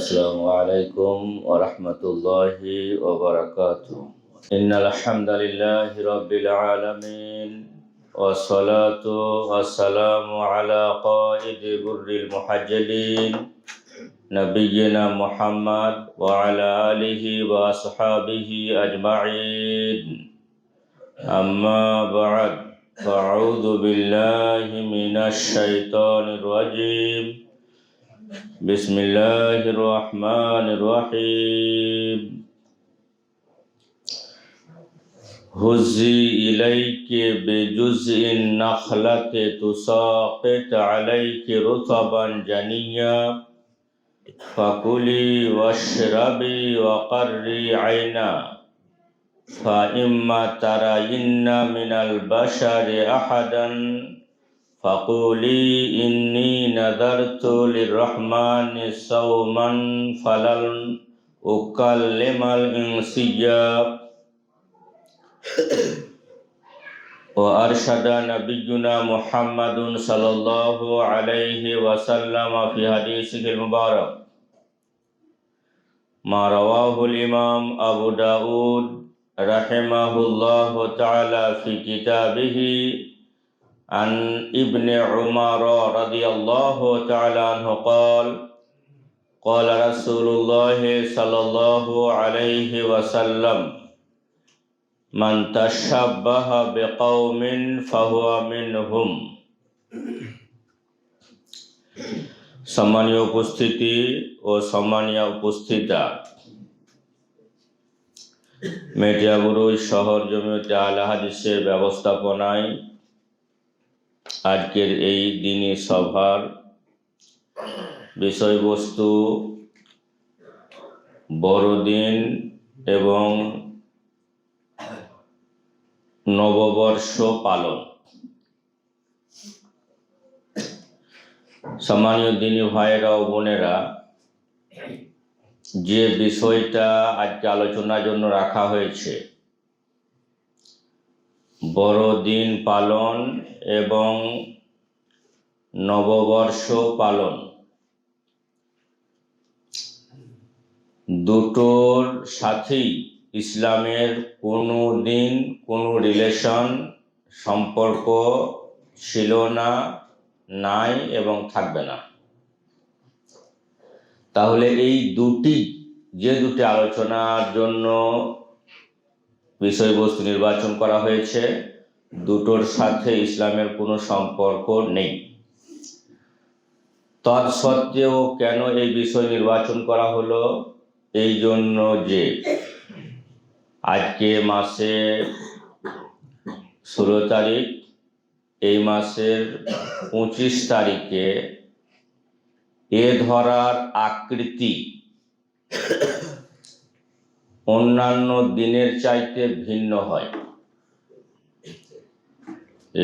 السلام عليكم ورحمة الله وبركاته. إن الحمد لله رب العالمين والصلاة والسلام على قائد بر المحجلين نبينا محمد وعلى آله وأصحابه أجمعين. أما بعد، فأعوذ بالله من الشيطان الرجيم. بسم الله الرحمن الرحيم. هزي إليك بجزء النخلة تساقط عليك رطبا جنيا فكلي واشربي وقري عينا فإما ترين من البشر أحدا فقولي إني نذرت للرحمن صوما فلن أكلم الإنسيا. وأرشد نبينا محمد صلى الله عليه وسلم في حديثه المبارك ما رواه الإمام أبو داود رحمه الله تعالى في كتابه عن ابن عمر رضي الله تعالى عنه قال قال رسول الله صلى الله عليه وسلم من تشبه بقوم فهو منهم. সম্মানীয় উপস্থিতি ও সম্মানীয় উপস্থিতা, মেটিয়াবুরুজ শহর জমিয়তে আহলে হাদিসের ব্যবস্থাপনায় আজকের এই দিনী সভার বিষয়বস্তু বড়দিন এবং নববর্ষ পালন। সম্মানীয় দিনী ভাইয়েরা ও বোনেরা, যে বিষয়টা আজকে আলোচনার জন্য রাখা হয়েছে, বড়দিন পালন এবং নববর্ষ পালন, দুটোর সাথেই ইসলামের কোনো দিন কোনো রিলেশন সম্পর্ক ছিল না, নাই এবং থাকবে না। তাহলে এই দুটি আলোচনার জন্য বিষয়বস্তু নির্বাচন করা হয়েছে, দুটোর সাথে ইসলামের কোনো সম্পর্ক নেই। তৎসত্ত্বেও কেন এই বিষয় নির্বাচন করা হলো? এই জন্য যে আজকে মাসে 16 তারিখ, এই মাসের 25 তারিখে এ ধরার আকৃতি অন্যান্য দিনের চাইতে ভিন্ন হয়।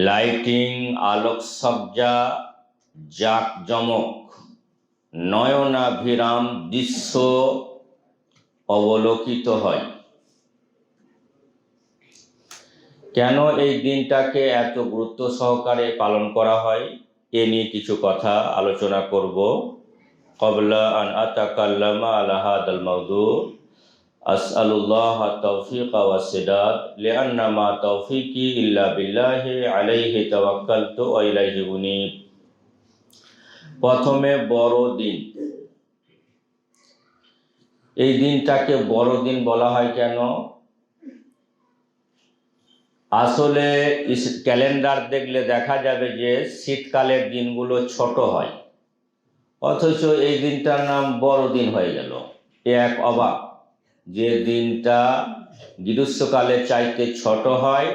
লাইটিং, আলোকসজ্জা, জাঁকজমক, নয়নাভিরাম দৃশ্য অবলোকিত হয়। কেন এই দিনটাকে এত গুরুত্ব সহকারে পালন করা হয়, এ নিয়ে কিছু কথা আলোচনা করব। ক্বাবলা আন আতাকাল্লামা আলা হাদাল মাওদু আসআলুল্লাহ আত-তাওফীক ওয়াস সাদাদ লিআন্না মা তাওফীকি ইল্লা বিল্লাহি আলাইহি তাওয়াক্কালতু ওয়া ইলাইহি উনীব। প্রথমে বড়দিন। এই দিনটাকে বড়দিন বলা হয় কেন? আসলে ক্যালেন্ডার দেখলে দেখা যাবে যে শীতকালের দিনগুলো ছোট হয়, অথচ এই দিনটার নাম বড়দিন হয়ে গেল। এক অবাক যে দিনটা গ্রীষ্মকালের চাইতে ছোট হয়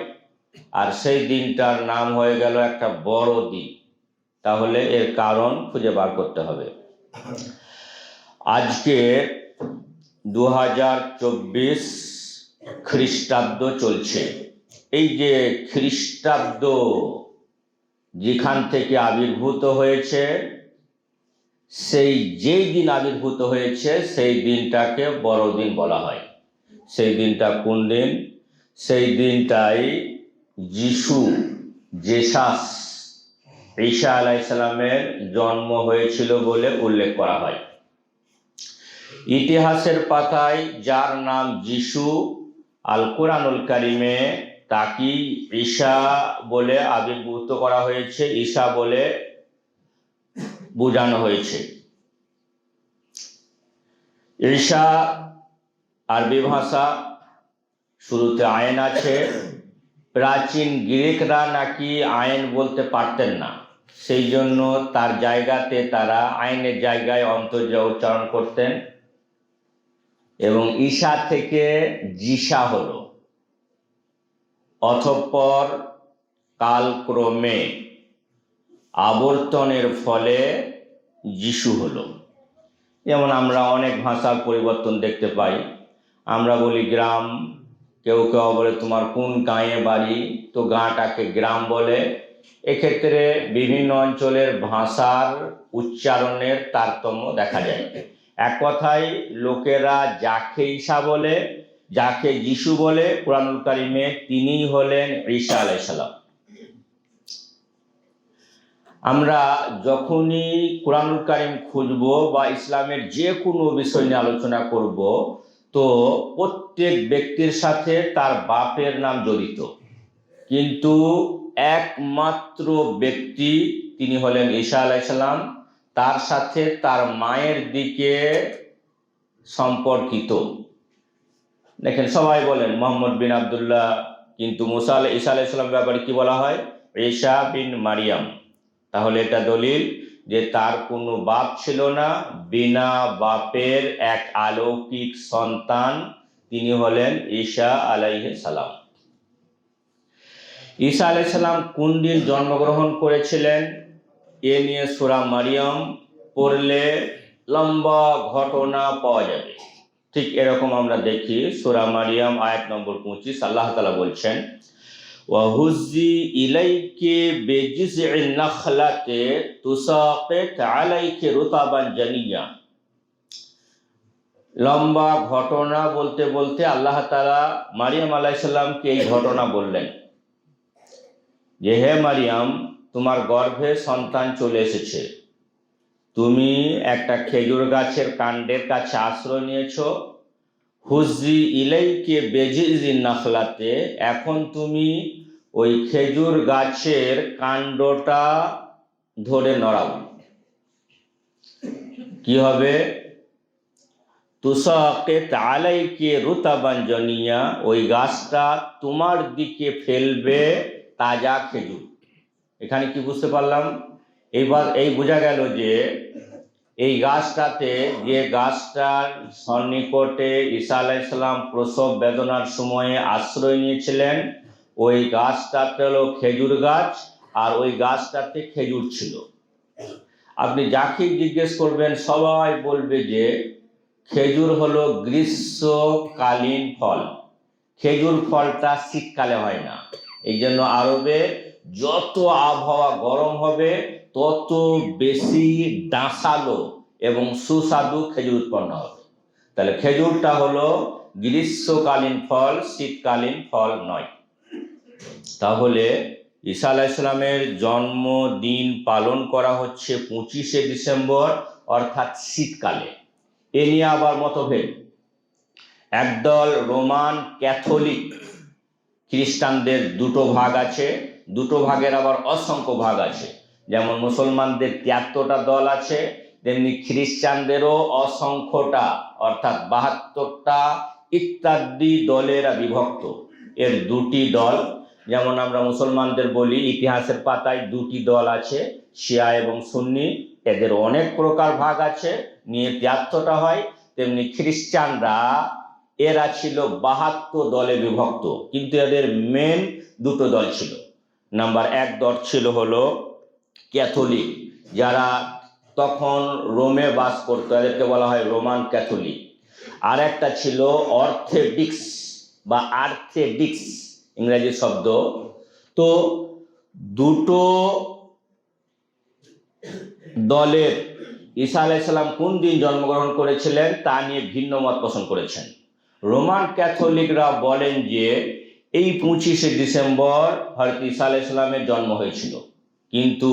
আর সেই দিনটার নাম হয়ে গেল একটা বড় দিন। তাহলে এর কারণ খুঁজে বার করতে হবে। আজকে 2024 খ্রিস্টাব্দ চলছে। এই যে খ্রিস্টাব্দ যেখান থেকে আবির্ভূত হয়েছে, যেই দিন আবির্ভূত হয়েছে সেই দিনটাকে বড়দিন বলা হয়। সেই দিনটা কোন দিন? সেই দিনটাই জেসাস ঈসা আলাইহিস সালামের জন্ম হয়েছিল বলে উল্লেখ করা হয়। ইতিহাসের পাতায় যার নাম যিশু, আল কোরআনুল কারিমে তাকে ঈসা বলে আবির্ভূত করা হয়েছে, ঈসা বলে বোঝানো হয়েছে। ঈসা আরবি ভাষা, শুরুতে আইন আছে। প্রাচীন গ্রিকরা নাকি আইন বলতে পারতেন না, সেই জন্য তার জায়গাতে তারা আইনের জায়গায় অন্তর্জা উচ্চারণ করতেন এবং ঈসা থেকে যিশা হলো। অতঃপর কালক্রমে আবর্তনের ফলে যিশু হলো। যেমন আমরা অনেক ভাষার পরিবর্তন দেখতে পাই। আমরা বলি গ্রাম, কেউ কেউ বলে তোমার কোন গাঁয়ে বাড়ি, তো গাঁটাকে গ্রাম বলে। এক্ষেত্রে বিভিন্ন অঞ্চলের ভাষার উচ্চারণের তারতম্য দেখা যায়। এক কথায় লোকেরা যাকে ঈসা বলে, যাকে যিশু বলে কুরআনুল কারিমে, তিনিই হলেন ঈসা আলাইহিস সালাম। আমরা যখনই কুরআনুল কারিম খুঁজব বা ইসলামের যে কোনো বিষয় নিয়ে আলোচনা করব, তো প্রত্যেক ব্যক্তির সাথে তার বাপের নাম জড়িত, কিন্তু একমাত্র ব্যক্তি তিনি হলেন ঈসা আলাইহিস সালাম, তার সাথে তার মায়ের দিকে সম্পর্কিত। দেখেন সবাই বলেন মোহাম্মদ বিন আব্দুল্লাহ, কিন্তু ঈসা আলাইহিস সালাম ব্যাপারে কি বলা হয়? ঈসা বিন মারিয়াম। তাহলে এটা দলিল যে তার কোনো বাপ ছিল না, বিনা বাপের এক অলৌকিক সন্তান, তিনি হলেন ঈসা আলাইহিস সালাম। ঈসা আলাইহিস সালাম কোন দিন জন্মগ্রহণ করেছিলেন এ নিয়ে সূরা মারিয়াম পড়লে লম্বা ঘটনা পাওয়া যাবে। ঠিক এরকম আমরা দেখি সূরা মারিয়াম আয়াত নম্বর 25, আল্লাহ তাআলা বলছেন, ওয়াহুজি ইলাইকে বিজিজিন নাখলাতে তুসাকিত আলাইকে রুতাবান জানিয়া। লম্বা ঘটনা বলতে বলতে আল্লাহ তাআলা মারিয়াম আলাইহিস সালামকে এই ঘটনা বললেন যে, হে মারিয়াম, তোমার গর্ভে সন্তান চলে এসেছে, তুমি একটা খেজুর গাছের কাণ্ডের কাছে আশ্রয় নিয়েছো। হুজি ইলাইকে বিজিজিন নাখলাতে, এখন তুমি ওই খেজুর গাছের কাণ্ডটা ধরে নড়াও। কি হবে? তুসাকিত আলাইকে রুতাবান জানিয়া, ওই গাছটা তোমার দিকে ফেলবে তাজা খেজুর। এখানে কি বুঝতে পারলাম? এইবার এই বোঝা গেল যে এই গাছটাতে, যে গাছটার সন্নিকটে ঈসা আলাইহিস সালাম প্রসব বেদনার সময়ে আশ্রয় নিয়েছিলেন, ওই গাছটাতে হলো খেজুর গাছ, আর ওই গাছটাতে খেজুর ছিল। আপনি যাকে জিজ্ঞেস করবেন সবাই বলবে যে খেজুর হলো গ্রীষ্মকালীন ফল, খেজুর ফলটা শীতকালে হয় না। এই জন্য আরবে যত আবহাওয়া গরম হবে তত বেশি ডাঁসালো এবং সুস্বাদু খেজুর উৎপন্ন হবে। তাহলে খেজুরটা হলো গ্রীষ্মকালীন ফল, শীতকালীন ফল নয়। তাহলে ঈসা আলাইহিস সালামের জন্মদিন পালন করা হচ্ছে 25শে ডিসেম্বর, অর্থাৎ শীতকালে। এ নিয়ে আবার মতভেদ। একদল রোমান ক্যাথলিক খ্রিস্টানদের দুটো ভাগ আছে, দুটো ভাগের আবার অসংখ্য ভাগ আছে। যেমন মুসলমানদের 73টা দল আছে, তেমনি খ্রিস্টানদেরও অসংখ্যটা অর্থাৎ 72টা ইত্যাদি দলেরা বিভক্ত। এর দুটি দল, যেমন আমরা মুসলমানদের বলি ইতিহাসের পাতায় দুটি দল আছে, শিয়া এবং সুন্নি, এদের অনেক প্রকার ভাগ আছে, নিয়ে 73টা হয়। তেমনি খ্রিস্টানরা এরা ছিল 72 দলে বিভক্ত, কিন্তু এদের মেন দুটো দল ছিল। নাম্বার 1 দল ছিল হলো ক্যাথলিক, যারা তখন রোমে বাস করতো, এদেরকে বলা হয় রোমান ক্যাথলিক। আর একটা ছিল অর্থোডক্স বা আর্থোডক্স, ইংরেজি শব্দ। তো দুটো দলের ঈসা আলাইহিস সালাম কোন দিন জন্মগ্রহণ করেছিলেন তা নিয়ে ভিন্ন মত পোষণ করেছেন। রোমান ক্যাথলিকরা বলেন যে এই 25শে ডিসেম্বর হযরত ঈসা আলাইহিস সালামের জন্ম হয়েছিল, কিন্তু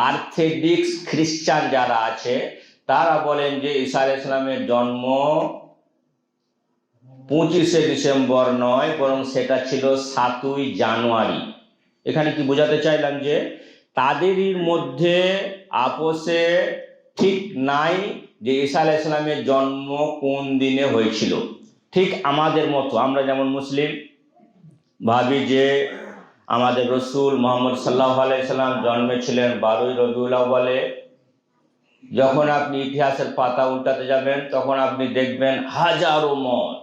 অর্থোডক্স খ্রিস্টান যারা আছে তারা বলেন যে ঈসা আলাইহিস সালামের জন্ম 25শে ডিসেম্বর নয়, বরং সেটা ছিল 7ই জানুয়ারি। এখানে কি বোঝাতে চাইলাম যে তাদেরই মধ্যে আপোষে ঠিক নাই যে ঈসা আলাইহিস সালামের জন্ম কোন দিনে হয়েছিল। ঠিক আমাদের মতো, আমরা যেমন মুসলিম ভাবি যে আমাদের রসুল মুহাম্মদ সাল্লাল্লাহু আলাইহি সাল্লাম জন্মেছিলেন 12ই রবিউল আউয়ালে। যখন আপনি ইতিহাসের পাতা উল্টাতে যাবেন তখন আপনি দেখবেন হাজারো মত।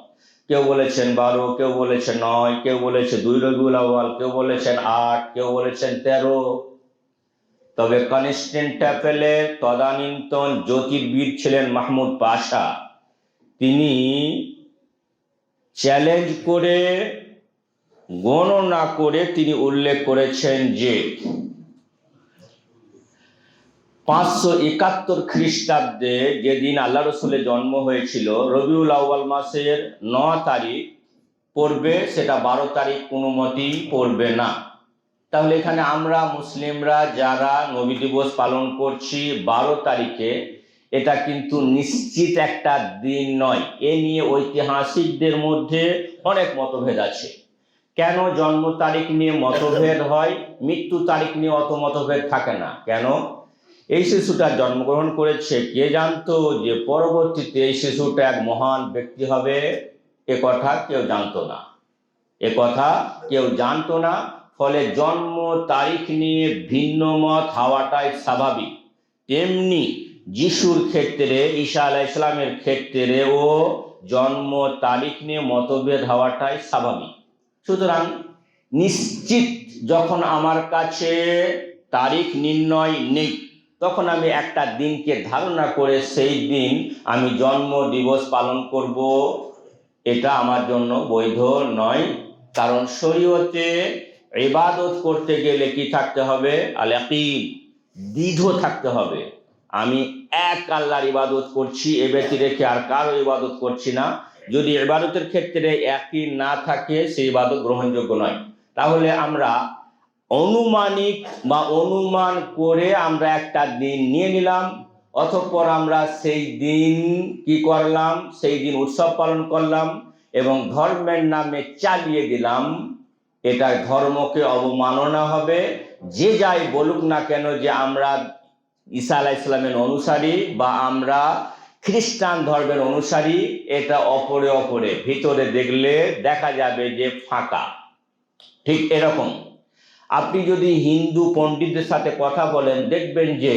কেউ বলেছেন 12, কেউ বলেছেন 9, কেউ বলেছে 2 রবিউল আউয়াল, কেউ বলেছেন 8, কেউ বলেছেন 13। তবে কনস্টান্টিনোপলের তদানীন্তন জ্যোতির্বিদ ছিলেন মাহমুদ পাশা। তিনি চ্যালেঞ্জ করে গণনা করে তিনি উল্লেখ করেছেন যে 571 খ্রিস্টাব্দে যেদিন আল্লাহ রসুলের জন্ম হয়েছিল, রবিউল আউয়াল মাসের 9 তারিখ পড়বে, সেটা 12 তারিখ কোনো মতেই পড়বে না। তাহলে এখানে আমরা মুসলিমরা যারা নবী দিবস পালন করছি 12 তারিখে, এটা কিন্তু নিশ্চিত একটা দিন নয়। এ নিয়ে ঐতিহাসিকদের মধ্যে অনেক মতভেদ আছে। কেন জন্ম তারিখ নিয়ে মতভেদ হয়, মৃত্যু তারিখ নিয়ে অত মতভেদ থাকে না কেন? এই শিশুটা জন্মগ্রহণ করেছে, কে জানতো যে পরবর্তীতে এই শিশুটা এক মহান ব্যক্তি হবে? এ কথা কেউ জানতো না, এ কথা কেউ জানতো না। ফলে জন্ম তারিখ নিয়ে ভিন্ন মত হওয়াটাই স্বাভাবিক। তেমনি যিশুর ক্ষেত্রে, ঈসা আলাইহিস সালামের ক্ষেত্রেও জন্ম তারিখ নিয়ে মতভেদ হওয়াটাই স্বাভাবিক। সুতরাং নিশ্চিত যখন আমার কাছে তারিখ নির্ণয় নেই, তখন আমি একটা দিনকে ধারণা করে সেই দিন আমি জন্ম দিবস পালন করব, এটা আমার জন্য বৈধ নয়। কারণ শরীয়তে ইবাদত করতে গেলে কি থাকতে হবে? আল ইয়াকিন, দৃঢ় থাকতে হবে। আমি এক আল্লাহর ইবাদত করছি, এ ব্যতি রেখে আর কারো ইবাদত করছি না। যদি ইবাদতের ক্ষেত্রে ইয়াকিন না থাকে, সেই ইবাদত গ্রহণযোগ্য নয়। তাহলে আমরা অনুমানিক বা অনুমান করে আমরা একটা দিন নিয়ে নিলাম, অতঃপর আমরা সেই দিন কি করলাম? সেই দিন উৎসব পালন করলাম এবং ধর্মের নামে চালিয়ে দিলাম। এটা ধর্মকে অবমাননা হবে। যে যাই বলুক না কেন যে আমরা ঈসা আলাইহিস সালামের অনুসারী বা আমরা খ্রিস্টান ধর্মের অনুসারী, এটা অপরে ভিতরে দেখলে দেখা যাবে যে ফাঁকা। ঠিক এরকম আপনি যদি হিন্দু পণ্ডিতদের সাথে কথা বলেন, দেখবেন যে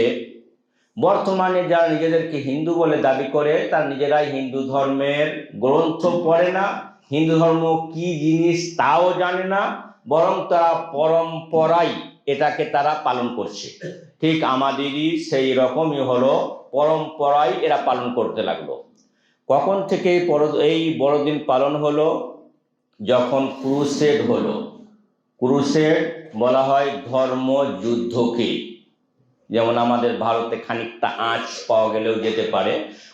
বর্তমানে যারা নিজেদেরকে হিন্দু বলে দাবি করে, তারা নিজেরাই হিন্দু ধর্মের গ্রন্থ পড়ে না, হিন্দু ধর্ম কি জিনিস তাও জানে না, বরং তারা পরম্পরায় এটাকে তারা পালন করছে। ঠিক আমাদেরই সেই রকমই হলো, পরম্পরায় এরা পালন করতে লাগলো। কখন থেকে এই বড়দিন পালন হলো? যখন ক্রুসেড হলো। ক্রুসেড বলা হয় ধর্মযুদ্ধকে, যেমন আমাদের ভারতে খানিকটা আঁচ পাওয়া গেলেও যেতে পারে।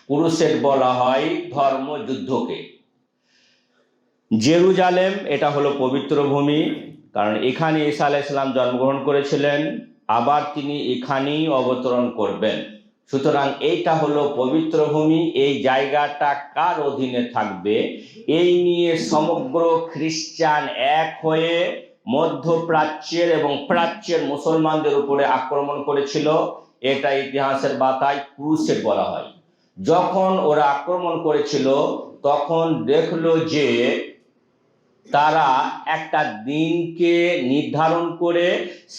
ক্রুসেড বলা হয় ধর্মযুদ্ধকে। জেরুজালেম এটা হলো পবিত্র ভূমি, কারণ এখানে ঈসা আলাইহিস সালাম জন্মগ্রহণ করেছিলেন, আবার তিনি এখানেই অবতরণ করবেন। সুতরাং এইটা হলো পবিত্র ভূমি। এই জায়গাটা কার অধীনে থাকবে, এই নিয়ে সমগ্র খ্রিস্টান এক হয়ে মধ্যপ্রাচ্যের এবং প্রাচ্যের মুসলমানদের উপরে আক্রমণ করেছিল। এটা ইতিহাসের পাতায় ক্রুসেড বলা হয়। যখন ওরা আক্রমণ করেছিল, তখন দেখলো যে তারা একটা দিনকে নির্ধারণ করে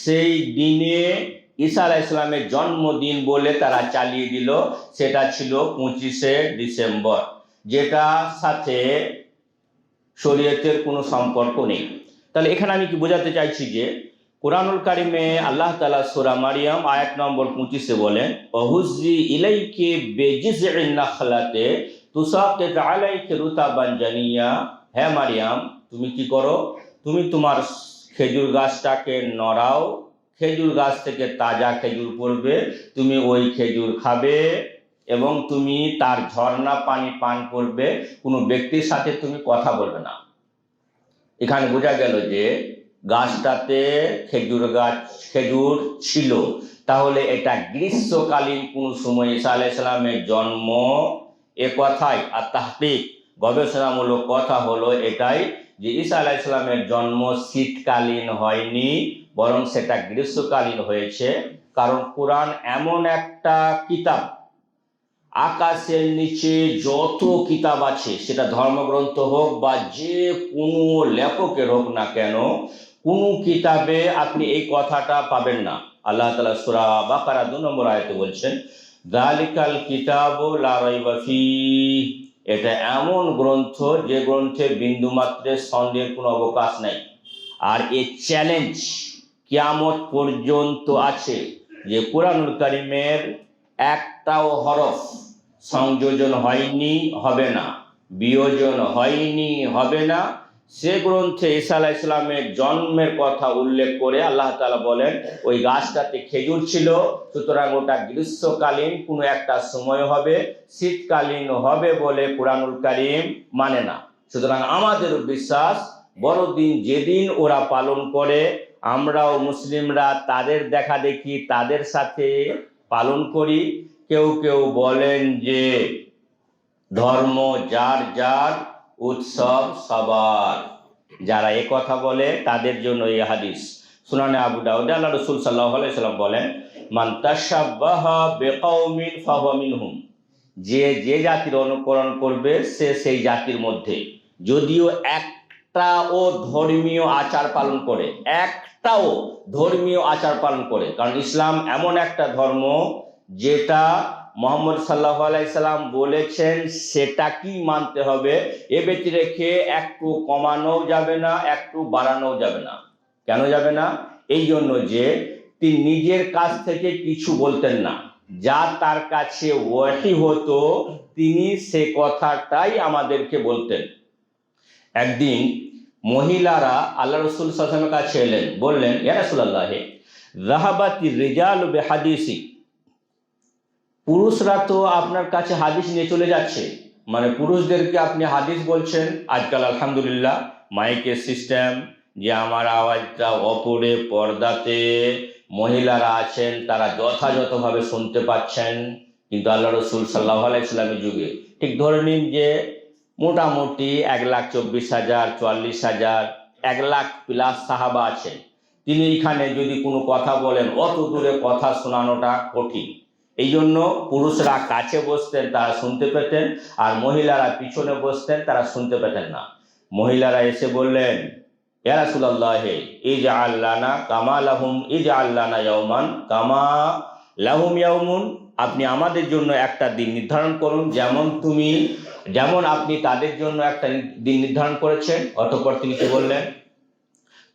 সেই দিনে ঈসা আলাইহিস সালামের জন্মদিন বলে তারা চালিয়ে দিল। সেটা ছিল 25শে ডিসেম্বর, যেটার সাথে শরীয়তের কোনো সম্পর্ক নেই। তাহলে এখানে আমি কি বোঝাতে চাইছি যে কুরআনুল কারিমে আল্লাহ তাআলা সূরা মারিয়াম আয়াত নম্বর 25-এ বলেন, ওহুজি ইলাইকি বিজিযইন নাখলাতে তুসাকিত আলাইকি রুতাবান জানিয়া। হে মারিয়াম, তুমি কি করো? তুমি তোমার খেজুর গাছটাকে নড়াও, খেজুর গাছ থেকে তাজা খেজুর পড়বে, তুমি ওই খেজুর খাবে এবং তুমি তার ঝর্ণা পানি পান করবে। কোনো ব্যক্তির সাথে তুমি কথা বলবে না। এখানে বোঝা গেল যে গাছটাতে খেজুর ছিল, তাহলে এটা গ্রীষ্মকালীন কোন সময় ঈসা আলাইহিস সালামের জন্ম, এ কথাই আর তাহকিক গবেষণামূলক কথা হলো এটাই যে ঈসা আলাইহিস সালামের জন্ম শীতকালীন হয়নি, বরং সেটা গ্রীষ্মকালীন হয়েছে। কারণ কোরআন এমন একটা কিতাব, আকাশের নিচে যত কিতাব আছে, সেটা ধর্মগ্রন্থ হোক বা যে কোনো লেখকের হোক না কেন, কোনো কিতাবে আপনি এই কথাটা পাবেন না। আল্লাহ তাআলা সূরা বাকারা 2 নম্বর আয়াতে বলছেন, যালিকাল কিতাবু লা রাইবা ফীহ, এটা এমন গ্রন্থ যে গ্রন্থে বিন্দুমাত্রের সন্দেহের কোনো অবকাশ নেই। আর এই চ্যালেঞ্জ কিয়ামত পর্যন্ত আছে যে কুরআনুল কারীমের একটাও হরফ সংযোজন হয়নি, হবে না, বিয়োজন হয়নি, হবে না। সে গ্রন্থে ঈসা আলাইহিস সালামের জন্মের কথা উল্লেখ করে আল্লাহ তাআলা বলেন ওই গাছটাতে খেজুর ছিল, সুতরাং ওটা গ্রীষ্মকালীন কোনো একটা সময় হবে, শীতকালীন হবে বলে কুরআনুল কারীম মানে না। সুতরাং আমাদের বিশ্বাস বড়দিন যেদিন ওরা পালন করে, আমরাও মুসলিমরা তাদের দেখা দেখি তাদের সাথে পালন করি। কেউ কেউ বলেন যে ধর্ম যার যার, উৎসব সবার। যারা এ কথা বলে তাদের জন্য এই হাদিস সুনানে আবু দাউদে আল্লাহ রাসূল সাল্লাল্লাহু আলাইহি সাল্লাম বলেন, মান তাশাব্বাহা বিকাউমিন ফাহুয়া মিনহুম, যে যে জাতির অনুকরণ করবে সে সেই জাতির মধ্যে। যদিও একটাও ধর্মীয় আচার পালন করে, একটাও ধর্মীয় আচার পালন করে, কারণ ইসলাম এমন একটা ধর্ম যেটা মুহাম্মদ সাল্লাল্লাহু আলাইহি সাল্লাম বলেছেন সেটা কি মানতে হবে, এ ব্যতি রেখে একটু কমানো যাবে না, একটু বাড়ানো যাবে না। কেন যাবে না? এই জন্য যে তিনি নিজের কাছ থেকে কিছু বলতেন না, যা তার কাছে ওয়াহী হতো তিনি সে কথাটাই আমাদেরকে বলতেন। একদিন মহিলারা আল্লাহ রাসূল সাল্লাল্লাহু আলাইহি ওয়াসাল্লামের কাছে এলেন, বললেন, ইয়া রাসূলুল্লাহ, যাহাবাতির রিজালু বিহাদিসি, পুরুষরা তো আপনার কাছে হাদিস নিয়ে চলে যাচ্ছে, মানে পুরুষদেরকে আপনি হাদিস বলছেন। আজকাল আলহামদুলিল্লাহ মাইকের সিস্টেম, যে আমার আওয়াজটা অপরে পর্দাতে মহিলারা আছেন তারা যথাযথভাবে শুনতে পাচ্ছেন। কিন্তু আল্লাহ রাসূল সাল্লাল্লাহু আলাইহি সাল্লামের যুগে ঠিক ধরে নিন যে মোটামুটি 1,24,000, 44,000, 1,00,000+ সাহাবা আছেন। তিনি এখানে যদি কোনো কথা বলেন, অত দূরে কথা শোনানোটা কঠিন। এই জন্য পুরুষরা কাছে বসতেন, তারা শুনতে পেতেন, আর মহিলারা পিছনে বসতেন, তারা শুনতে পেতেন না। মহিলারা এসে বললেন, ইয়া রাসূলুল্লাহ, ইজআল লানা কামা লাহুম, ইজআল লানা ইয়াওমান কামা লাহুম ইয়াওমুন, আপনি আমাদের জন্য একটা দিন নির্ধারণ করুন, যেমন আপনি তাদের জন্য একটা দিন নির্ধারণ করেছেন। অতঃপর তিনি কি বললেন,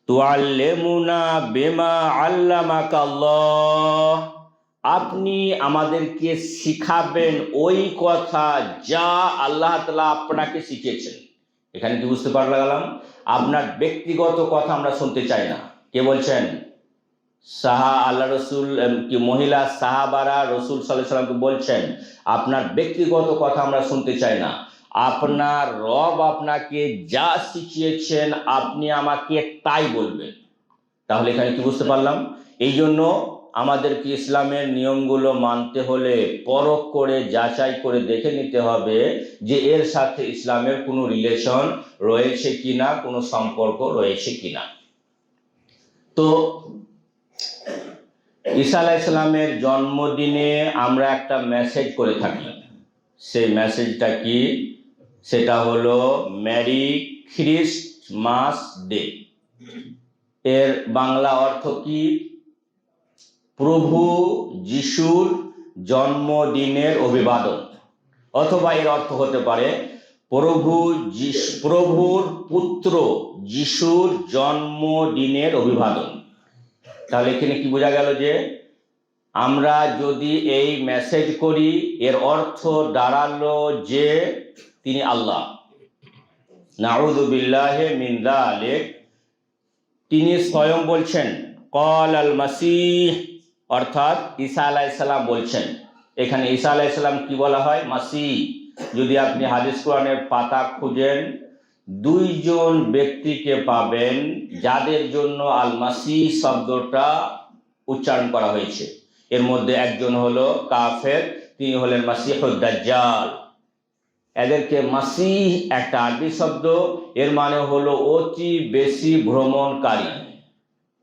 তুআল্লিমুনা বিমা আল্লামাকা আল্লাহ, আপনি আমাদেরকে শিখাবেন ওই কথা যা আল্লাহ তাআলা আপনাকে শিখিয়েছেন। এখানে কি বুঝতে পারলাম? আপনার ব্যক্তিগত কথা আমরা শুনতে চাই না। কে বলছেন? আল্লাহ রসুল কি মহিলা সাহাবারা রসুল সাল্লাল্লাহু আলাইহি ওয়াসাল্লামকে বলছেন, আপনার ব্যক্তিগত কথা আমরা শুনতে চাই না, আপনার রব আপনাকে যা শিখিয়েছেন আপনি আমাকে তাই বলবেন। তাহলে এখানে কি বুঝতে পারলাম? এই জন্য আমাদেরকে ইসলামের নিয়মগুলো মানতে হলে পরখ করে যাচাই করে দেখে নিতে হবে যে এর সাথে ইসলামের কোনো রিলেশন রয়েছে কিনা, কোনো সম্পর্ক রয়েছে কিনা। তো ঈসা আলাইহিস সালামের জন্মদিনে আমরা একটা মেসেজ করে থাকি। সেই মেসেজটা কি? সেটা হলো মেরি খ্রিস্টমাস ডে। এর বাংলা অর্থ কি? প্রভু যিশুর জন্মদিনের অভিবাদন, অথবা এর অর্থ হতে পারে প্রভুর পুত্র যিশুর জন্মদিনের অভিবাদন। তাহলে এখানে কি বোঝা গেল যে আমরা যদি এই মেসেজ করি, এর অর্থ দাঁড়ালো যে তিনি আল্লাহ। নাউযু বিল্লাহি মিন যালিক। তিনি স্বয়ং বলছেন, ক্বালাল মাসীহ, অর্থাৎ ঈসা আলাইহিস সালাম বলছেন। এখানে ঈসা আলাইহিস সালাম কি বলা হয়? মাসীহ। যদি আপনি হাদিস কোরআনের পাতা খুঁজেন দুইজন ব্যক্তিকে পাবেন যাদের জন্য আল মাসিহ শব্দটা উচ্চারণ করা হয়েছে। এর মধ্যে একজন হলো কাফের, তিনি হলেন মাসিহুদ দাজ্জাল। এদেরকে মাসিহ একটা আরবি শব্দ, এর মানে হলো অতি বেশি ভ্রমণকারী।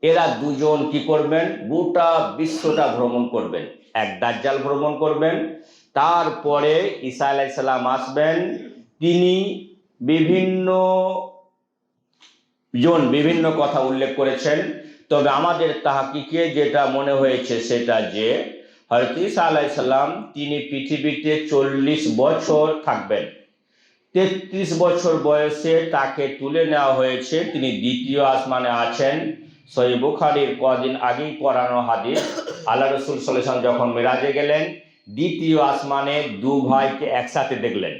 এরা দুজন কি করবেন? গোটা বিশ্বটা ভ্রমণ করবেন। এক দাজ্জাল ভ্রমণ করবেন, তারপরে ঈসা আলাইহিস সালাম আসবেন। তিনি বিভিন্ন কথা উল্লেখ করেছেন, তবে আমাদের তাহকিকে যেটা মনে হয়েছে সেটা যে হযরত ঈসা আলাইহিস সালাম তিনি পৃথিবীতে 40 বছর থাকবেন। 33 বছর বয়সে তাকে তুলে নেওয়া হয়েছে, তিনি দ্বিতীয় আসমানে আছেন। সহিহ বুখারীর কদিন আগেই পড়ানো হাদিস, আল্লাহ রাসূল সাল্লাল্লাহু আলাইহি ওয়াসাল্লাম যখন মিরাজে গেলেন, দ্বিতীয় আসমানে দু ভাইকে একসাথে দেখলেন।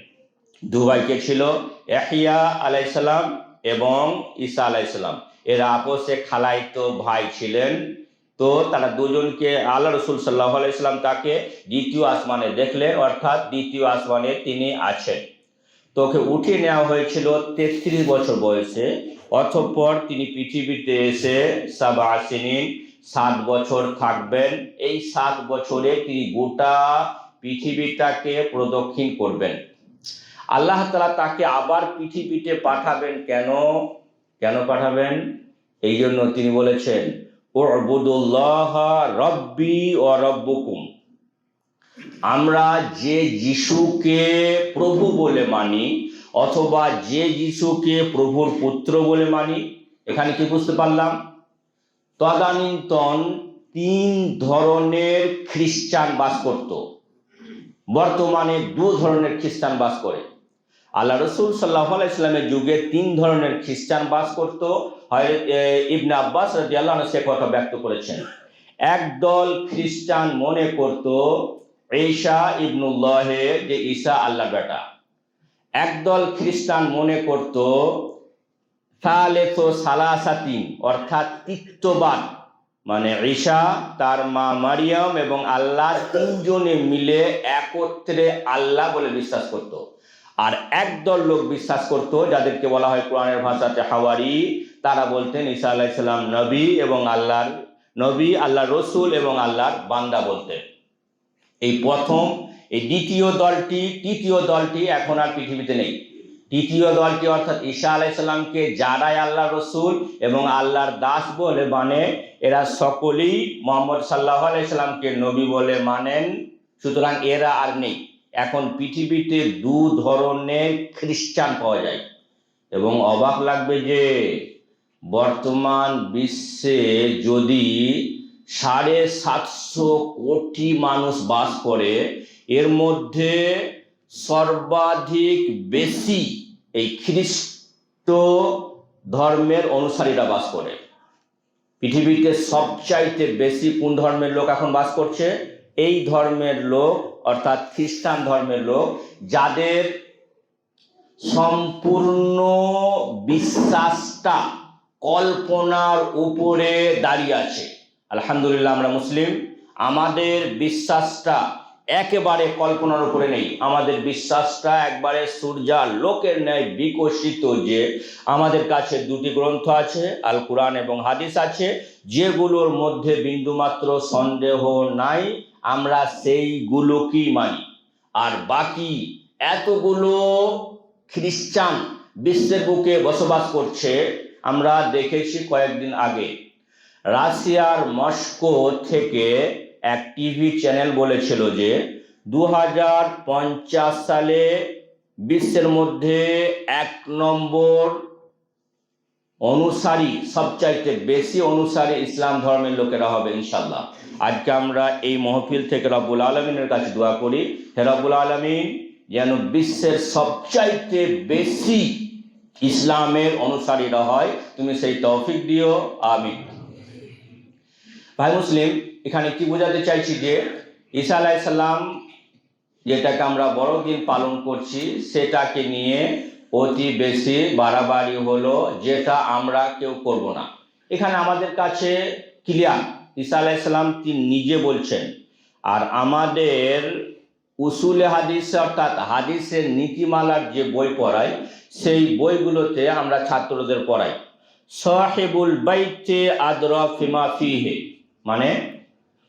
দু ভাইকে ছিল ইয়াহইয়া আলাইহিস সালাম এবং ঈসা আলাইহিস সালাম। এরা আপসে খালাতো ভাই ছিলেন। তো তারা দুজনকে আল্লাহ রাসূল সাল্লাল্লাহু আলাইহি ওয়াসাল্লাম তাকে দ্বিতীয় আসমানে দেখলেন, অর্থাৎ দ্বিতীয় আসমানে তিনি আছেন। তোকে উঠিয়ে নেওয়া হয়েছিল 33 বছর বয়সে। অতঃপর তিনি পৃথিবীতে এসে 7 বছর থাকবেন। এই 7 বছরে তিনি গোটা পৃথিবীটাকে প্রদক্ষিণ করবেন। আল্লাহ তাআলা তাকে আবার পৃথিবীতে পাঠাবেন। কেন পাঠাবেন? এই জন্য তিনি বলেছেন, উ'বুদুল্লাহা রাব্বি ওয়া রাব্বুকুম। আমরা যে যিশুকে প্রভু বলে মানি, অথবা যে যিশুকে প্রভুর পুত্র বলে মানি, এখানে কি বুঝতে পারলাম? তদানীন্তন 3 ধরনের খ্রিস্টান বাস করত, বর্তমানে 2 ধরনের খ্রিস্টান বাস করে। আল্লাহ রাসূল সাল্লাল্লাহু আলাইহি ওয়াসাল্লামের যুগে 3 ধরনের খ্রিস্টান বাস করত। হযরত ইবনে আব্বাস রাদিয়াল্লাহু আনহু সে কথা ব্যক্ত করেছেন। একদল খ্রিস্টান মনে করত ঈসা ইবনুল্লাহ, যে ঈসা আল্লাহর বেটা। একদল খ্রিস্টান মনে করত সালেসু সালাসাতিন, অর্থাৎ তৃতীয়বাদ, মানে ঈসা, তার মা মারিয়াম এবং আল্লাহ 3 জনে মিলে একত্রে আল্লাহ বলে বিশ্বাস করত। আর একদল লোক বিশ্বাস করত, যাদেরকে বলা হয় কোরআনের ভাষাতে হাওয়ারি। তারা বলতেন ঈসা আলাইহিস সালাম নবী এবং আল্লাহর নবী, আল্লাহর রাসূল এবং আল্লাহর বান্দা বলতেন। এই প্রথম। এই তৃতীয় দলটি এখন আর পৃথিবীতে নেই। তৃতীয় দলটি অর্থাৎ ঈসা আলাইহিস সালামকে যারাই আল্লাহর রাসূল এবং আল্লাহর দাস বলে মানে, এরা সকলেই মুহাম্মদ সাল্লাল্লাহু আলাইহি সাল্লামকে নবী বলে মানেন। সুতরাং এরা আর নেই। এখন পৃথিবীতে 2 ধরনের খ্রিস্টান পাওয়া যায়। এবং অবাক লাগবে যে বর্তমান বিশ্বে যদি 750 কোটি মানুষ বাস করে, এর মধ্যে সর্বাধিক বেশি এই খ্রিস্ট ধর্মের অনুসারীরা বাস করে। পৃথিবীতে সবচাইতে বেশি কোন ধর্মের লোক এখন বাস করছে? এই ধর্মের লোক, অর্থাৎ খ্রিস্টান ধর্মের লোক, যাদের সম্পূর্ণ বিশ্বাসটা কল্পনার উপরে দাঁড়িয়ে আছে। আলহামদুলিল্লাহ, আমরা মুসলিম, আমাদের বিশ্বাসটা একেবারে কল্পনার উপরে নেই। আমাদের বিশ্বাসটা একবারে সূর্যালোকের ন্যায় বিকশিত, যে আমাদের কাছে 2টি গ্রন্থ আছে, আল কুরআন এবং হাদিস আছে, যেগুলোর মধ্যে বিন্দুমাত্র সন্দেহ নাই। আমরা সেইগুলোকেই মানি। আর বাকি এতগুলো খ্রিস্টান বিশ্বের বুকে বসবাস করছে। আমরা দেখেছি কয়েকদিন আগে রাশিয়ার মস্কো থেকে এক টিভি চ্যানেল বলেছিল যে 2050 সালে বিশ্বের মধ্যে 1 নম্বর অনুসারী, সবচাইতে বেশি অনুসারী ইসলাম ধর্মের লোকেরা হবে ইনশাআল্লাহ। আজকে আমরা এই মাহফিল থেকে রব্বুল আলামিনের কাছে দোয়া করি, হে রব্বুল আলামিন যেন বিশ্বের সবচাইতে বেশি ইসলামের অনুসারীরা হয়, তুমি সেই তৌফিক দিও, আমিন। ভাই মুসলিম, এখানে কি বোঝাতে চাইছি যে ঈসা আলাইহিস সালাম যেটাকে আমরা বড়দিন পালন করছি, সেটাকে নিয়ে অতি বেশি বাড়াবাড়ি হলো, যেটা আমরা কেউ করব না। এখানে আমাদের কাছে ক্লিয়ার, ঈসা আলাইহিস সালাম তিনি নিজে বলছেন। আর আমাদের উসুলে হাদিস অর্থাৎ হাদিসের নীতিমালার যে বই পড়াই, সেই বইগুলোতে আমরা ছাত্রদের পড়াই। সাহিবুল বাইতে আদরা ফিমা ফিহে, মানে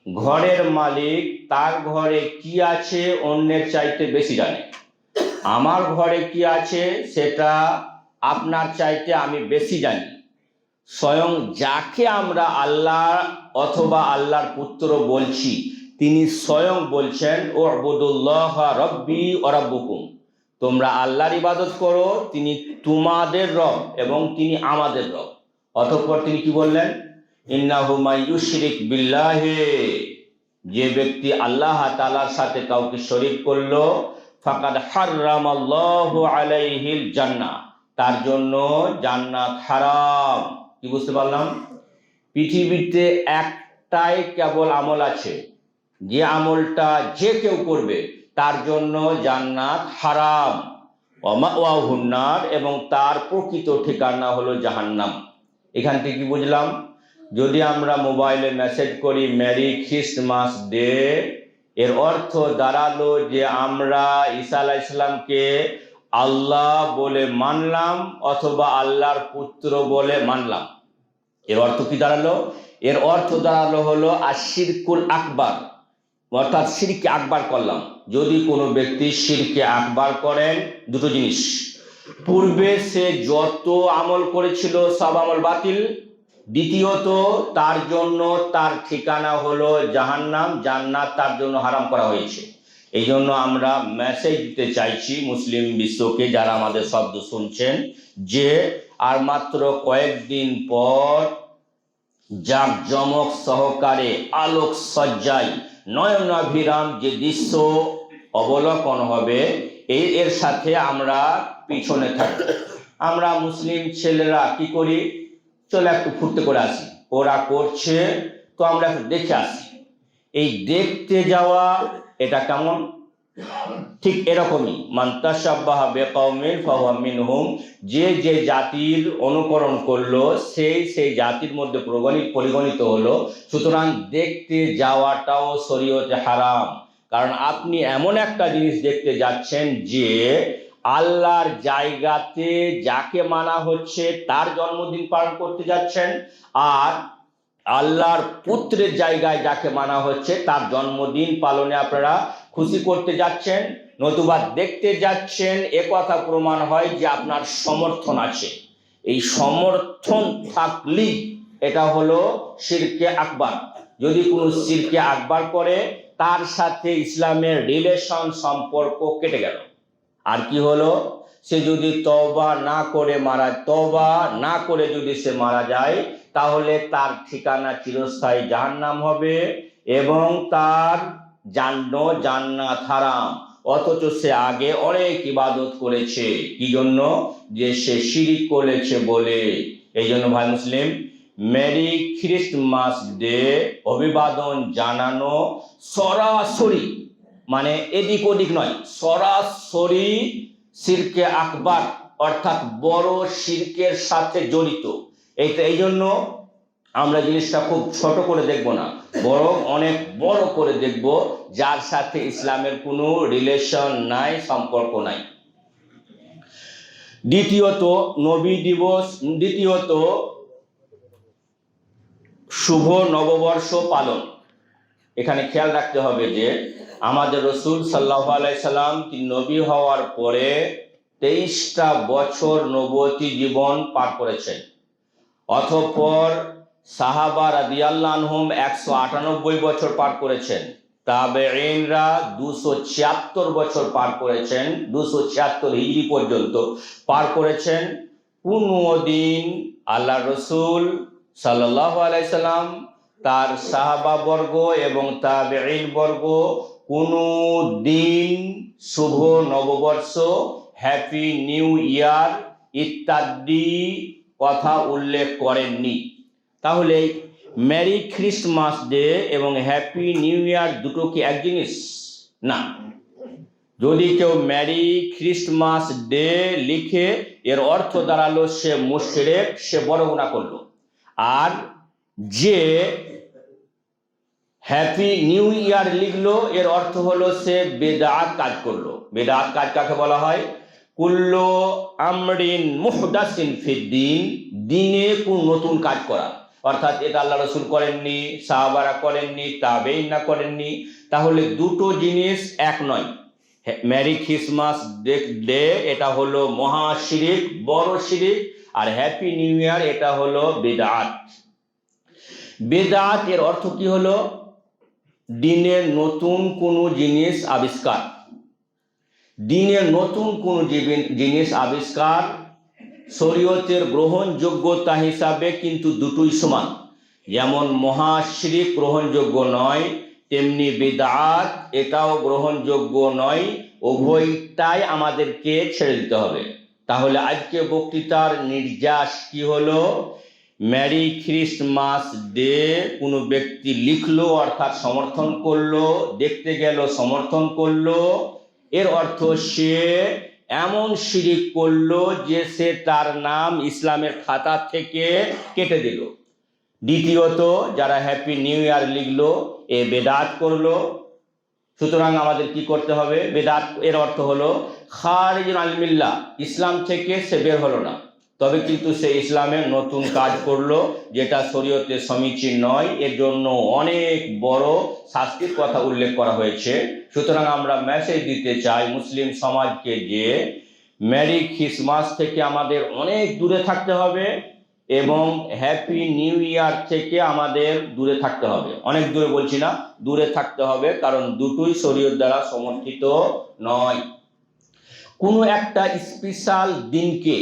ঘরের মালিক তার ঘরে কি আছে অন্যের চাইতে বেশি জানে। আমার ঘরে কি আছে সেটা আপনার চাইতে আমি বেশি জানি। স্বয়ং যাকে আমরা আল্লাহ অথবা আল্লাহর পুত্র বলছি, তিনি স্বয়ং বলছেন উবুদুল্লাহ রব্বি ওয়া রাব্বুকুম, তোমরা আল্লাহর ইবাদত করো, তিনি তোমাদের রব এবং তিনি আমাদের রব। অতঃপর তিনি কি বললেন? ইন্নাহু মান ইউশরিক বিল্লাহি, যে ব্যক্তি আল্লাহ তাআলার সাথে কাউকে শরীক করলো, ফাকাদ হারামাল্লাহু আলাইহিল জান্নাহ, তার জন্য জান্নাত হারাম। কি বুঝতে পারলাম? পৃথিবীতে একটাই কেবল আমল আছে, যে আমলটা যে কেউ করবে তার জন্য জান্নাত হারাম, ওয়া মাওয়াহুন নার, এবং তার প্রকৃত ঠিকানা হলো জাহান্নাম। এখান থেকে কি বুঝলাম? যদি আমরা মোবাইলে মেসেজ করি মেরি খ্রিস্টমাস ডে, এর অর্থ দাঁড়ালো যে আমরা ঈসা আলাইহিস সালামকে আল্লাহ বলে মানলাম অথবা আল্লাহর পুত্র বলে মানলাম। এর অর্থ কি দাঁড়ালো? এর অর্থ দাঁড়ালো হলো আশিরকুল আকবার, অর্থাৎ শিরকে আকবার করলাম। যদি কোনো ব্যক্তি শিরকে আকবার করেন, দুটো জিনিস, পূর্বে সে যত আমল করেছিল সব আমল বাতিল, দ্বিতীয়ত তার জন্য তার ঠিকানা হলো জাহান্নাম, জান্নাত তার জন্য হারাম করা হয়েছে। এই জন্য আমরা মেসেজ দিতে চাইছি মুসলিম বিশ্বকে, যারা আমাদের শব্দ শুনছেন, যে আর মাত্র কয়েকদিন পর জাঁকজমক সহকারে আলোক সজ্জায় নয়নাভিরাম যে দৃশ্য অবলোকন হবে, এর সাথে আমরা পিছনে থাকি। আমরা মুসলিম ছেলেরা কি করি? চলে একটু ফুর্তি করে আসি, ওরা করছে তো আমরা একটু দেখে আসি। এই দেখতে যাওয়া এটা কেমন? ঠিক এরকমই, মান তাশাব্বাহা বিকওমিন ফাহুয়া মিনহুম, যে যে জাতির অনুকরণ করলো সেই জাতির মধ্যে পরিগণিত হলো। সুতরাং দেখতে যাওয়াটাও শরীয়তে হারাম, কারণ আপনি এমন একটা জিনিস দেখতে যাচ্ছেন যে আল্লাহর জায়গাতে যাকে মানা হচ্ছে তার জন্মদিন পালন করতে যাচ্ছেন, আর আল্লাহর পুত্রের জায়গায় যাকে মানা হচ্ছে তার জন্মদিন পালনে আপনারা খুশি করতে যাচ্ছেন, নতুবা দেখতে যাচ্ছেন। কথা প্রমাণ হয় যে আপনার সমর্থন আছে। এই সমর্থন থাকলেই এটা হলো শিরকে আকবার। যদি কোনো শিরকে আকবার করে, তার সাথে ইসলামের রিলেশন সম্পর্ক কেটে গেল। আর কি হলো? সে যদি তওবা না করে যদি সে মারা যায়, তাহলে তার ঠিকানা চিরস্থায়ী জাহান্নাম হবে এবং তার জান্নাত হারাম। অথচ সে আগে অনেক ইবাদত করেছে, কি জন্য? যে সে শিরিক করেছে বলে। এই জন্য ভাই মুসলিম, মেরি খ্রিস্টমাস ডে অভিবাদন জানানো সরাসরি, মানে এদিক ওদিক নয়, সরাসরি শিরকে আকবার অর্থাৎ বড় শিরকের সাথে জড়িত। এই জন্য আমরা জিনিসটা খুব ছোট করে দেখব না, বরং অনেক বড় করে দেখব, যার সাথে ইসলামের কোনো রিলেশন নাই, সম্পর্ক নাই। দ্বিতীয়ত নবী দিবস, দ্বিতীয়ত শুভ নববর্ষ পালন। এখানে খেয়াল রাখতে হবে যে আমাদের রাসূল সাল্লাল্লাহু আলাইহি সাল্লাম তিনি নবী হওয়ার পরে 23টা বছর নবুয়তি জীবন পার করেছেন। অতঃপর সাহাবা রাদিয়াল্লাহু আনহুম 198 বছর পার করেছেন, তাবেঈনরা 276 বছর পার করেছেন, 276 হিজরি পর্যন্ত পার করেছেন। কোনো দিন আল্লাহ রাসূল সাল্লাল্লাহু আলাইহি সাল্লাম, তার সাহাবা বর্গ এবং তাবেঈন বর্গ কোনো দিন শুভ নববর্ষ, হ্যাপি নিউ ইয়ার ইত্যাদি কথা উল্লেখ করেননি। তাহলে মেরি খ্রিস্টমাস ডে এবং হ্যাপি নিউ ইয়ার দুটো কি এক জিনিস? না। যদি কেউ মেরি খ্রিস্টমাস ডে লিখে, এর অর্থ দাঁড়ালো সে মুশরিক, সে বড় গুনাহ করলো। আর যে হ্যাপি নিউ ইয়ার লিখলো, এর অর্থ হলো সে বেদাত কাজ করলো। বেদাত কাজ কাকে বলা হয়? কুল্লু আমরিন মুহদাসিন ফিদ্দিন, দিনে কোন নতুন কাজ করা। অর্থাৎ এটা আল্লাহ রসুল করেননি, সাহাবারা করেননি, তাবেঈনরা করেননি। তাহলে দুটো জিনিস এক নয়। মেরি ক্রিসমাস ডে এটা হলো মহা শিরিক, বড় শিরিক। আর হ্যাপি নিউ ইয়ার এটা হলো বেদাত। বেদাত এর অর্থ কি হলো? দিনের নতুন কোনো জিনিস আবিষ্কার। দিনের নতুন কোনো জিনিস আবিষ্কার শরীয়তের গ্রহণযোগ্যতা হিসাবে কিন্তু দুটোই সমান। যেমন মহাশিরিক গ্রহণযোগ্য নয়, তেমনি বিদআত এটাও গ্রহণযোগ্য নয়। উভয়টাই আমাদেরকে ছেড়ে দিতে হবে। তাহলে আজকে বক্তৃতার নির্যাস কি হলো? মেরি ক্রিসমাস ডে কোনো ব্যক্তি লিখলো অর্থাৎ সমর্থন করলো, দেখতে গেল সমর্থন করলো, এর অর্থ সে এমন শিরিক করলো যে সে তার নাম ইসলামের খাতা থেকে কেটে দিল। দ্বিতীয়ত, যারা হ্যাপি নিউ ইয়ার লিখলো এ বেদাত করলো। সুতরাং আমাদের কি করতে হবে? বেদাত এর অর্থ হলো খারিজুন আল মিল্লাহ, ইসলাম থেকে সে বের হলো না, তবে কিন্তু সে ইসলামের নতুন কাজ করলো যেটা শরীয়তে সমীচীন নয়। এর জন্য অনেক বড় শাস্তির কথা উল্লেখ করা হয়েছে। সুতরাং আমরা মেসেজ দিতে চাই মুসলিম সমাজকে যে মেরি ক্রিসমাস থেকে আমাদের অনেক দূরে থাকতে হবে এবং হ্যাপি নিউ ইয়ার থেকে আমাদের দূরে থাকতে হবে। অনেক দূরে বলছি না, দূরে থাকতে হবে, কারণ দুটোই শরীয়ত দ্বারা সমর্থিত নয়। কোনো একটা স্পেশাল দিনকে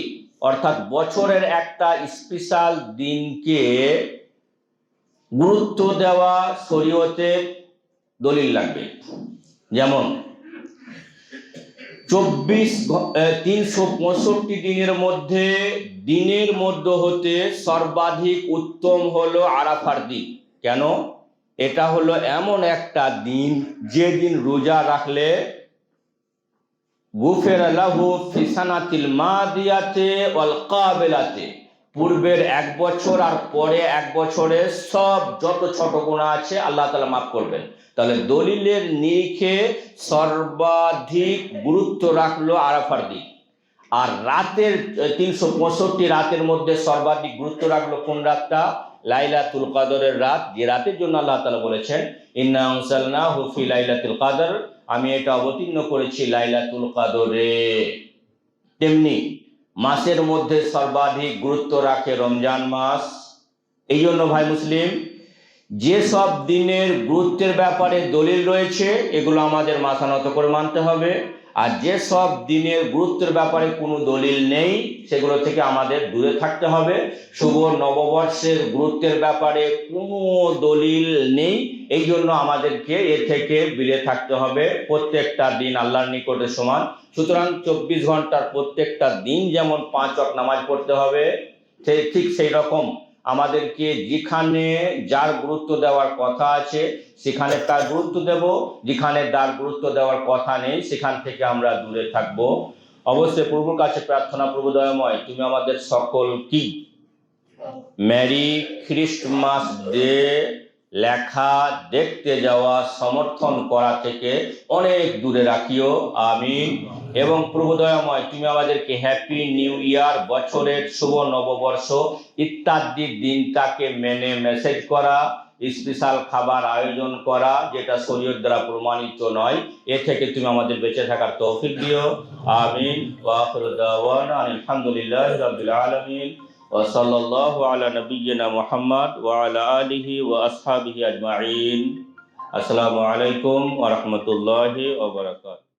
অর্থাৎ বছরের একটা স্পেশাল দিনকে গুরুত্ব দেওয়া শরীয়তে দলিল লাগবে। যেমন 365 দিনের মধ্যে হতে সর্বাধিক উত্তম হলো আরাফার দিন। কেন? এটা হলো এমন একটা দিন যে দিন রোজা রাখলে গুফিরা লাহু ফি সানাতিল মাদিয়াতে ওয়াল কাবিলাতে, পূর্বের এক বছর আর পরে এক বছরের সব যত ছোট গুনাহ আছে আল্লাহ তাআলা মাফ করবেন। তাহলে দলিলের নিরিখে সর্বাধিক গুরুত্ব রাখলো আরাফার দিন। আর রাতের 365 রাতের মধ্যে সর্বাধিক গুরুত্ব রাখলো কোন রাতটা? লাইলাতুল কদরের রাত, যে রাতের জন্য আল্লাহ তাআলা বলেছেন ইন্না আনসালনাহু ফি লাইলাতুল কদর, আমি এটা অবতীর্ণ করেছি লাইলাতুল কদরে। তেমনি মাসের মধ্যে সর্বাধিক গুরুত্ব রাখে রমজান মাস। এই জন্য ভাই মুসলিম, যে সব দিনের গুরুত্বের ব্যাপারে দলিল রয়েছে এগুলো আমাদের মাথা নত করে মানতে হবে, আর যে সব দিনের গুরুত্বের ব্যাপারে কোনো দলিল নেই সেগুলো থেকে আমাদের দূরে থাকতে হবে। শুভ নববর্ষের গুরুত্বের ব্যাপারে কোনো দলিল নেই, এই জন্য আমাদেরকে এ থেকে বিরে থাকতে হবে। প্রত্যেকটা দিন আল্লাহর নিকটে সমান। সুতরাং 24 ঘন্টার প্রত্যেকটা দিন যেমন 5 ওয়াক্ত নামাজ পড়তে হবে, ঠিক সেই রকম আমাদেরকে যেখানে যার গুরুত্ব দেওয়ার কথা আছে সেখানে তার গুরুত্ব দেব, যেখানে তার গুরুত্ব দেওয়ার কথা নেই সেখান থেকে আমরা দূরে থাকব। অবশ্যই প্রভুর কাছে প্রার্থনা, প্রভু দয়াময় তুমি আমাদের সকল কি মেরি ক্রিসমাস ডে লেখা দেখতে যাওয়া সমর্থন করা থেকে অনেক দূরে রাখিও, আমিন। এবং প্রভু দয়াময় তুমি আমাদেরকে হ্যাপি নিউ ইয়ার, বছরের শুভ নববর্ষ ইত্যাদি দিনটাকে মেনে মেসেজ করা, স্পেশাল খাবার আয়োজন করা যেটা শরীয়ত দ্বারা প্রমাণিত নয়, এ থেকে তুমি আমাদের বেঁচে থাকার তৌফিক দিও, আমিন। ওয়া আখিরু দাওয়ানা আলহামদুলিল্লাহি রাব্বিল আলামিন ওয়া সাল্লাল্লাহু আলা নাবিয়্যিনা মুহাম্মদ ওয়া আলা আলিহি ওয়া আসহাবিহি আজমাইন। আসসালামু আলাইকুম ওয়া রাহমাতুল্লাহি ওয়া বারাকাতুহু।